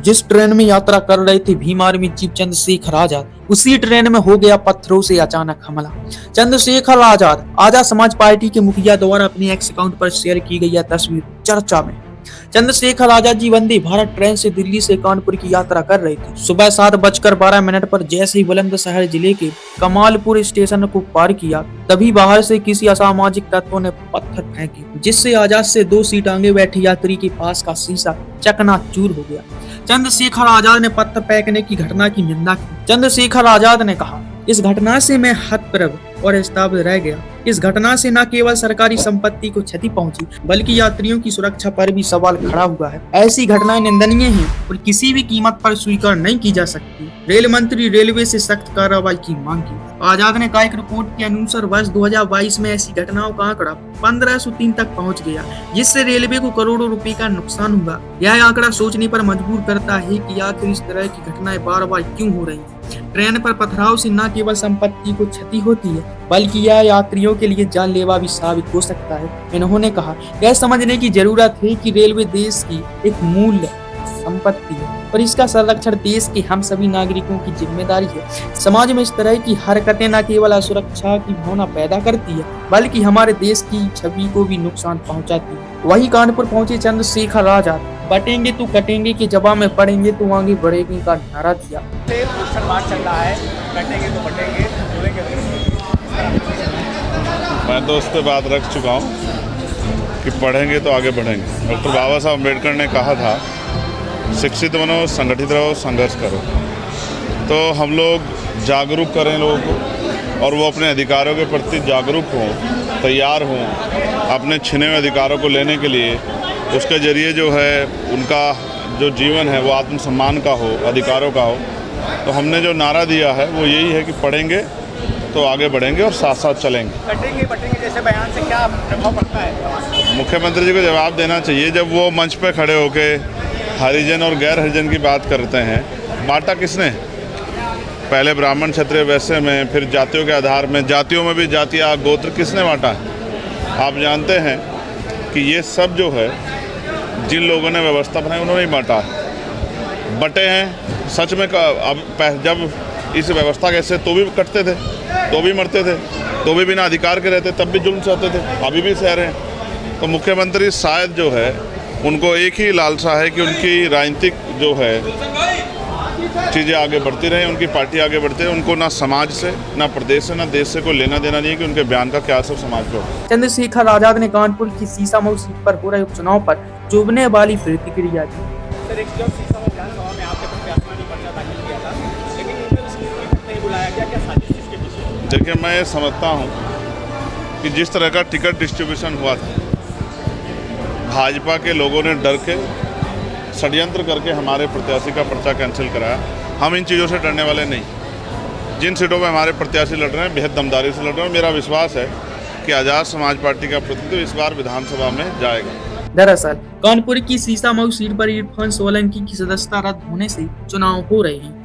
जिस ट्रेन में यात्रा कर रहे थे भीम आर्मी चीफ चंद्रशेखर आजाद, उसी ट्रेन में हो गया पत्थरों से अचानक हमला। चंद्रशेखर आजाद आजाद समाज पार्टी के मुखिया द्वारा अपने एक्स अकाउंट पर शेयर की गई यह तस्वीर चर्चा में। चंद्रशेखर आजाद जी वंदे भारत ट्रेन से दिल्ली से कानपुर की यात्रा कर रहे थे। सुबह 7:12 पर जैसे ही बुलंदशहर जिले के कमालपुर स्टेशन को पार किया, तभी बाहर से किसी असामाजिक तत्वों ने पत्थर फेंके, जिससे आजाद से 2 सीट आगे बैठे यात्री के पास का शीशा चकनाचूर हो गया। चंद्रशेखर आजाद ने पत्थर फेंकने की घटना की निंदा की। चंद्रशेखर आजाद ने कहा, इस घटना से मैं हतप्रभ और स्तब्ध रह गया। इस घटना से न केवल सरकारी संपत्ति को क्षति पहुंची, बल्कि यात्रियों की सुरक्षा पर भी सवाल खड़ा हुआ है। ऐसी घटनाएं निंदनीय हैं और किसी भी कीमत पर स्वीकार नहीं की जा सकती। रेल मंत्री रेलवे से सख्त कार्रवाई की मांग की। आजाद ने कहा, एक रिपोर्ट के अनुसार वर्ष 2022 में ऐसी घटनाओं का आंकड़ा 1503 तक पहुंच गया, जिससे रेलवे को करोड़ों रुपए का नुकसान हुआ। यह आंकड़ा सोचने पर मजबूर करता है कि आखिर इस तरह की घटनाएं बार बार क्यों हो रही हैं। ट्रेन पर पथराव से न केवल संपत्ति को क्षति होती है, बल्कि यह यात्रियों के लिए जानलेवा भी साबित हो सकता है। इन्होंने कहा, यह समझने की जरूरत है कि रेलवे देश की एक मूल्य संपत्ति है और इसका संरक्षण देश के हम सभी नागरिकों की जिम्मेदारी है। समाज में इस तरह की हरकतें न केवल असुरक्षा की भावना पैदा करती है, बल्कि हमारे देश की छवि को भी नुकसान पहुंचाती है। वहीं कानपुर पहुंचे चंद्रशेखर आजाद, बटेंगे तो कटेंगे के जवाब में पढ़ेंगे तो आगे बढ़ेंगे का नारा दिया। चल रहा है, कटेंगे तो बटेंगे, मैं तो उस पर बात रख चुका हूँ कि पढ़ेंगे तो आगे बढ़ेंगे। डॉक्टर बाबा साहब अम्बेडकर ने कहा था, शिक्षित बनो, संगठित रहो, संघर्ष करो। तो हम लोग जागरूक करें लोगों को और वो अपने अधिकारों के प्रति जागरूक हों, तैयार हों अपने छिने हुए अधिकारों को लेने के लिए। उसके ज़रिए जो है उनका जो जीवन है वो आत्मसम्मान का हो, अधिकारों का हो। तो हमने जो नारा दिया है वो यही है कि पढ़ेंगे तो आगे बढ़ेंगे और साथ साथ चलेंगे। कटेंगे बटेंगे जैसे बयान से क्या प्रभाव पड़ता है? मुख्यमंत्री जी को जवाब देना चाहिए। जब वो मंच पे खड़े होके हरिजन और गैर हरिजन की बात करते हैं, बांटा किसने? पहले ब्राह्मण क्षत्रिय वैश्य में, फिर जातियों के आधार में, जातियों में भी जातियाँ गोत्र किसने बांटा है? आप जानते हैं कि ये सब जो है जिन लोगों ने व्यवस्था बनाई उन्होंने ही बांटा है। बटे हैं सच में। अब जब इस व्यवस्था कैसे तो भी कटते थे, तो भी मरते थे, तो भी बिना अधिकार के रहते, तब भी जुल्म सहते थे, अभी भी सह रहे हैं। तो मुख्यमंत्री शायद जो है उनको एक ही लालसा है कि उनकी राजनीतिक जो है चीज़ें आगे बढ़ती रहें, उनकी पार्टी आगे बढ़ती रहे। उनको ना समाज से, ना प्रदेश से, ना देश से कोई लेना देना नहीं है कि उनके बयान का क्या असर समाज पर हो। चंद्रशेखर आजाद ने कानपुर की सीसामऊ सीट पर हो रहे उपचुनाव पर चुभने वाली प्रतिक्रिया दी। सर, एक जब सीसामऊ विधानसभा में आपके प्रत्याशी ने पर्चा दाखिल किया था, लेकिन उनको नहीं बुलाया गया, क्या साजिश इसके पीछे? देखिए, मैं ये समझता हूँ कि जिस तरह का टिकट डिस्ट्रीब्यूशन हुआ था, भाजपा के लोगों ने डर के षड्यंत्र करके हमारे प्रत्याशी का पर्चा कैंसिल कराया। हम इन चीज़ों से डरने वाले नहीं। जिन सीटों पर हमारे प्रत्याशी लड़ रहे हैं बेहद दमदारी से लड़ रहे हैं। मेरा विश्वास है कि आजाद समाज पार्टी का प्रतिनिधित्व इस बार विधानसभा में जाएगा। दरअसल कानपुर की सीसामऊ सीट पर इरफान सोलंकी की सदस्यता रद्द होने से चुनाव हो रहे हैं।